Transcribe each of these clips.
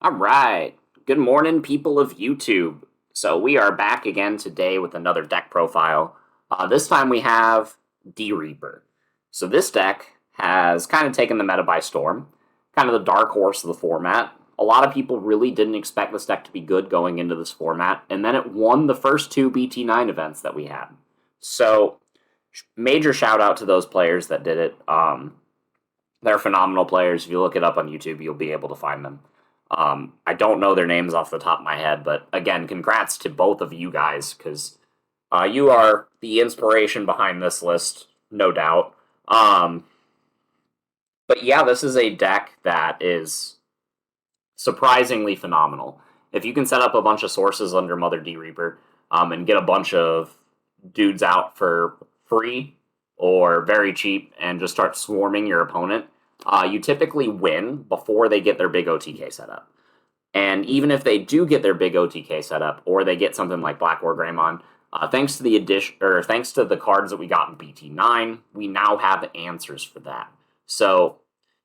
All right. Good morning, people of YouTube. So we are back again today with another deck profile. This time we have D Reaper. So this deck has kind of taken the meta by storm, kind of the dark horse of the format. A lot of people really didn't expect this deck to be good going into this format, and then it won the first two BT9 events that we had. So major shout out to those players that did it. They're phenomenal players. If you look it up on YouTube, you'll be able to find them. I don't know their names off the top of my head, but again, congrats to both of you guys because you are the inspiration behind this list, no doubt. But yeah, this is a deck that is surprisingly phenomenal. If you can set up a bunch of sources under Mother D Reaper and get a bunch of dudes out for free or very cheap and just start swarming your opponent, you typically win before they get their big OTK set up. And even if they do get their big OTK set up, or they get something like Black War Greymon, thanks to the addition, or thanks to the cards that we got in BT9, we now have answers for that. So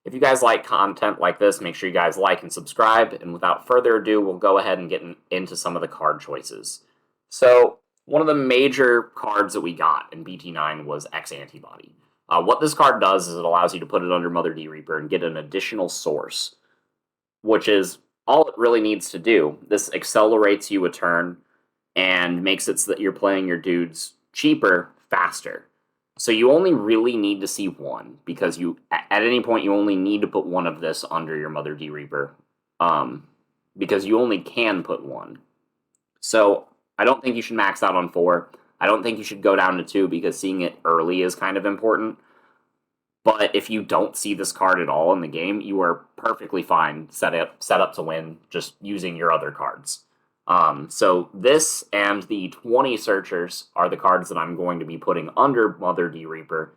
if you guys like content like this, make sure you guys like and subscribe. And without further ado, we'll go ahead and get into some of the card choices. So one of the major cards that we got in BT9 was X-Antibody. What this card does is it allows you to put it under Mother D Reaper and get an additional source, which is all it really needs to do. This accelerates you a turn and makes it so that you're playing your dudes cheaper, faster. So you only really need to see one, because you at any point you only need to put one of this under your Mother D Reaper, because you only can put one. So I don't think you should max out on 4. I don't think you should go down to 2 because seeing it early is kind of important. But if you don't see this card at all in the game, you are perfectly fine set up to win just using your other cards. So this and the 20 Searchers are the cards that I'm going to be putting under Mother D Reaper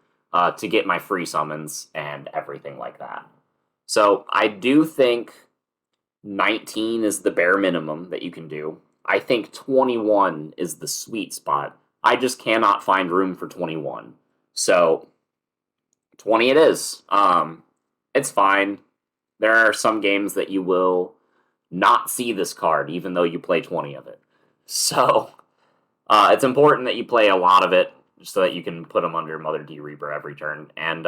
to get my free summons and everything like that. So I do think 19 is the bare minimum that you can do. I think 21 is the sweet spot. I just cannot find room for 21. So 20 it is. It's fine. There are some games that you will not see this card, even though you play 20 of it. So it's important that you play a lot of it so that you can put them under Mother D Reaper every turn. And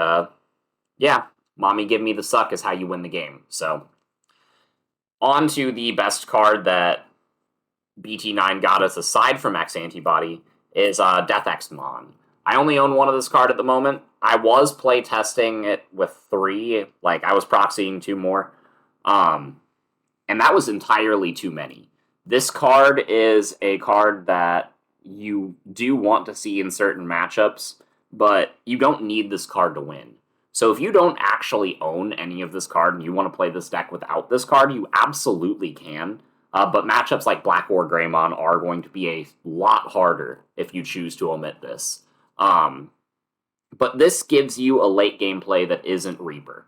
yeah, Mommy Give Me the Suck is how you win the game. So on to the best card that BT9 got us aside from X-Antibody is Death X-Mon. I only own one of this card at the moment. I was play testing it with 3, like I was proxying 2 more, and that was entirely too many. This card is a card that you do want to see in certain matchups, but you don't need this card to win. So if you don't actually own any of this card and you want to play this deck without this card, you absolutely can. But matchups like Black War Greymon are going to be a lot harder if you choose to omit this. But this gives you a late game play that isn't Reaper.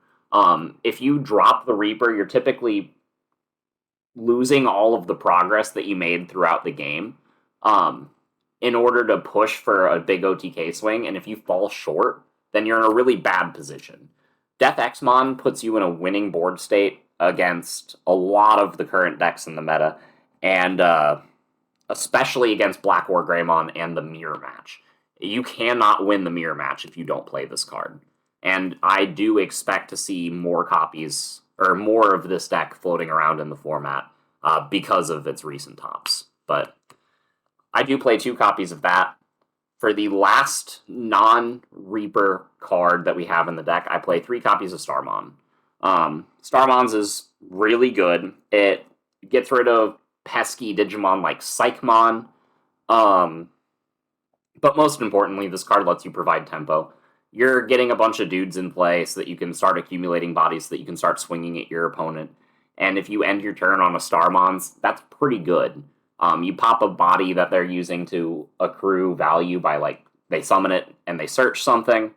If you drop the Reaper, you're typically losing all of the progress that you made throughout the game in order to push for a big OTK swing, and if you fall short, then you're in a really bad position. Death X-Mon puts you in a winning board state against a lot of the current decks in the meta, and especially against Black War Greymon and the mirror match. You cannot win the mirror match if you don't play this card. And I do expect to see more copies, or more of this deck floating around in the format because of its recent tops. But I do play 2 copies of that. For the last non-Reaper card that we have in the deck, I play 3 copies of Starmon. Starmon's is really good. It gets rid of pesky Digimon like Psychmon. But most importantly, this card lets you provide tempo. You're getting a bunch of dudes in play so that you can start accumulating bodies so that you can start swinging at your opponent. And if you end your turn on a Starmon's, that's pretty good. You pop a body that they're using to accrue value by, like, they summon it and they search something,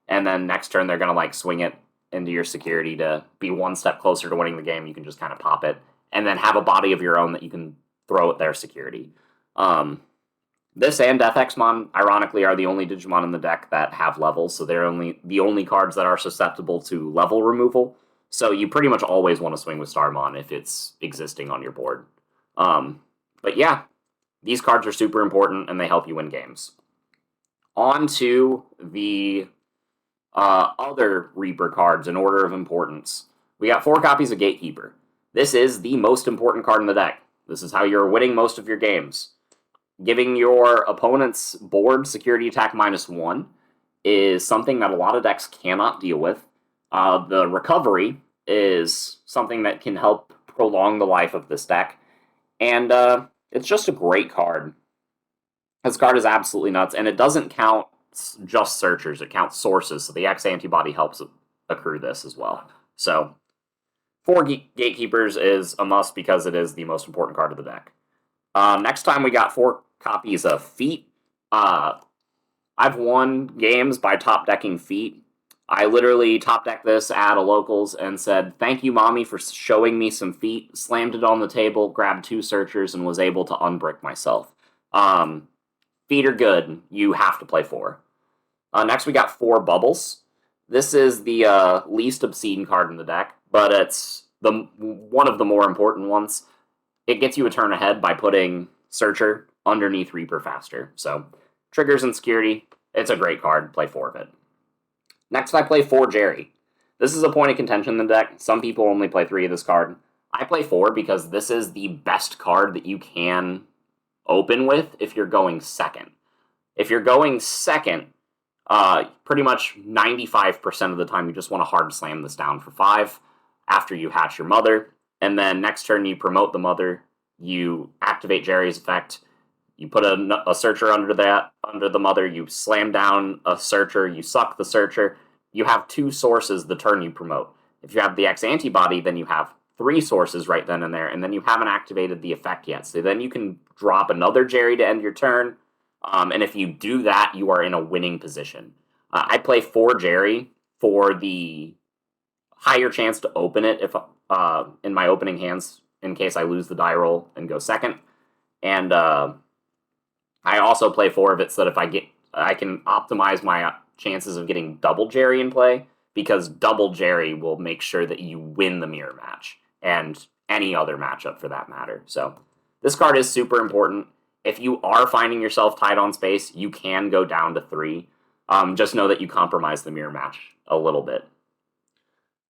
and then next turn they're going to, like, swing it into your security to be one step closer to winning the game. You can just kind of pop it, and then have a body of your own that you can throw at their security. This and Death X-Mon, ironically, are the only Digimon in the deck that have levels, so they're the only cards that are susceptible to level removal. So you pretty much always want to swing with Starmon if it's existing on your board. But yeah, these cards are super important and they help you win games. On to the other Reaper cards in order of importance. We got 4 copies of Gatekeeper. This is the most important card in the deck. This is how you're winning most of your games. Giving your opponent's board security attack -1 is something that a lot of decks cannot deal with. The recovery is something that can help prolong the life of this deck. And it's just a great card. This card is absolutely nuts, and it doesn't count just searchers, it counts sources, so the X-Antibody helps accrue this as well. So 4 Gatekeepers is a must because it is the most important card of the deck. Next time we got 4 copies of Feet. I've won games by top decking Feet. I literally top decked this at a locals and said, "Thank you, Mommy, for showing me some Feet." Slammed it on the table, grabbed 2 searchers, and was able to unbrick myself. Feet are good. You have to play 4. Next, we got 4 Bubbles. This is the least obscene card in the deck, but it's one of the more important ones. It gets you a turn ahead by putting Searcher underneath Reaper faster. So, triggers and security, it's a great card. Play 4 of it. Next, I play 4 Jerry. This is a point of contention in the deck. Some people only play 3 of this card. I play 4 because this is the best card that you can open with if you're going second. If you're going second, pretty much 95% of the time you just want to hard slam this down for 5 after you hatch your mother, and then next turn you promote the mother, you activate Jerry's effect, you put a searcher under the mother, you slam down a searcher, you suck the searcher, you have 2 sources the turn you promote. If you have the X-Antibody, then you have 3 sources right then and there, and then you haven't activated the effect yet. So then you can drop another Jerry to end your turn, and if you do that, you are in a winning position. I play 4 Jerry for the higher chance to open it if in my opening hands, in case I lose the die roll and go second. And I also play 4 of it so that if I can optimize my chances of getting double Jerry in play, because double Jerry will make sure that you win the mirror match and any other matchup for that matter. So this card is super important. If you are finding yourself tight on space, you can go down to 3. Just know that you compromise the mirror match a little bit.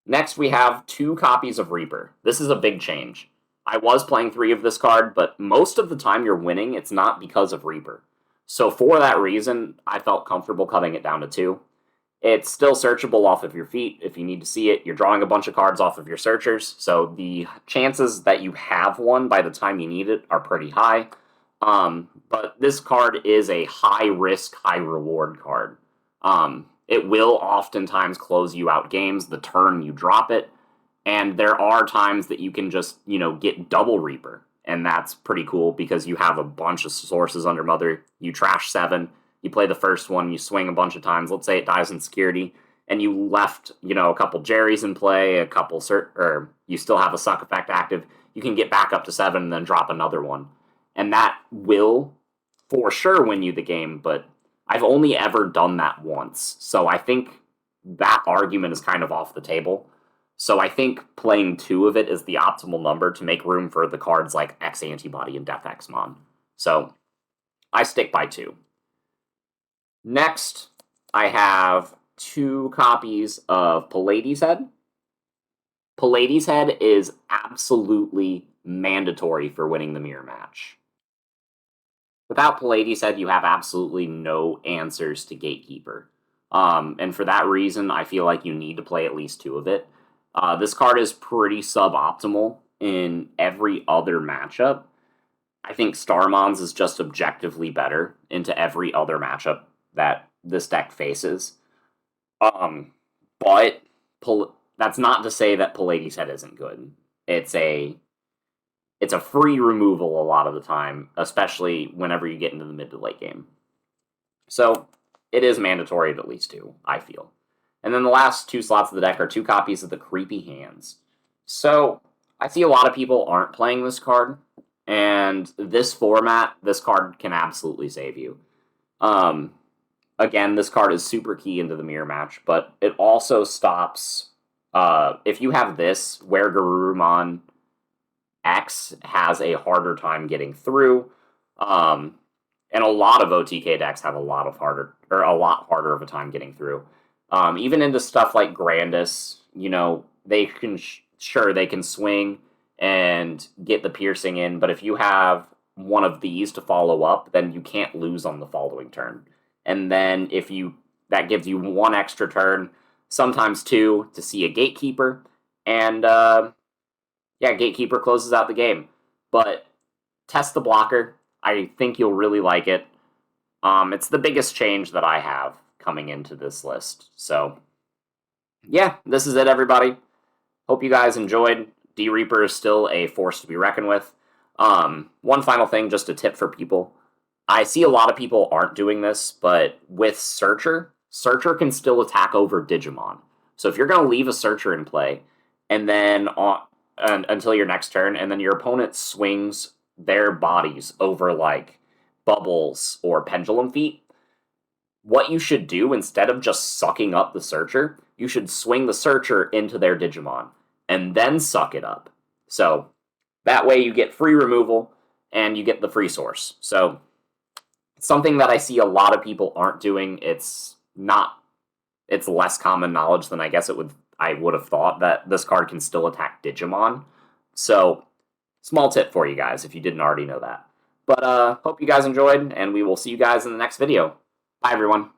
Next, we have 2 copies of Reaper. This is a big change. I was playing 3 of this card, but most of the time you're winning, it's not because of Reaper. So for that reason, I felt comfortable cutting it down to 2. It's still searchable off of your feet if you need to see it. You're drawing a bunch of cards off of your searchers, so the chances that you have one by the time you need it are pretty high. But this card is a high-risk, high-reward card. It will oftentimes close you out games the turn you drop it, and there are times that you can just, get double Reaper, and that's pretty cool because you have a bunch of sources under Mother. You trash 7, you play the first one, you swing a bunch of times, let's say it dies in security, and you left, a couple Jerrys in play, a couple or you still have a suck effect active, you can get back up to 7 and then drop another one. And that will, for sure, win you the game, but I've only ever done that once. So I think that argument is kind of off the table. So I think playing 2 of it is the optimal number to make room for the cards like X-Antibody and Death X-Mon. So I stick by 2. Next, I have 2 copies of Pallades Head. Pallades Head is absolutely mandatory for winning the mirror match. Without Pallades Head, you have absolutely no answers to Gatekeeper. And for that reason, I feel like you need to play at least 2 of it. This card is pretty suboptimal in every other matchup. I think Starmon's is just objectively better into every other matchup that this deck faces. But that's not to say that Pallades Head isn't good. It's a free removal a lot of the time, especially whenever you get into the mid to late game. So it is mandatory at least 2, I feel. And then the last 2 slots of the deck are 2 copies of the Creepy Hands. So I see a lot of people aren't playing this card, and this format, this card can absolutely save you. Again, this card is super key into the mirror match, but it also stops if you have this, where Garurumon X has a harder time getting through, and a lot of OTK decks have a lot harder of a time getting through. Even into stuff like Grandis, they can they can swing and get the piercing in, but if you have one of these to follow up, then you can't lose on the following turn. And then that gives you one extra turn, sometimes two, to see a Gatekeeper, and Gatekeeper closes out the game. But test the blocker. I think you'll really like it. It's the biggest change that I have coming into this list. So, yeah, this is it, everybody. Hope you guys enjoyed. D-Reaper is still a force to be reckoned with. One final thing, just a tip for people. I see a lot of people aren't doing this, but with Searcher can still attack over Digimon. So if you're going to leave a Searcher in play, and then until your next turn, and then your opponent swings their bodies over like Bubbles or Pendulum Feet, what you should do, instead of just sucking up the Searcher, you should swing the Searcher into their Digimon and then suck it up. So that way you get free removal and you get the free source. So something that I see a lot of people aren't doing. It's less common knowledge than I would have thought, that this card can still attack Digimon. So small tip for you guys if you didn't already know that. But hope you guys enjoyed, and we will see you guys in the next video. Bye, everyone.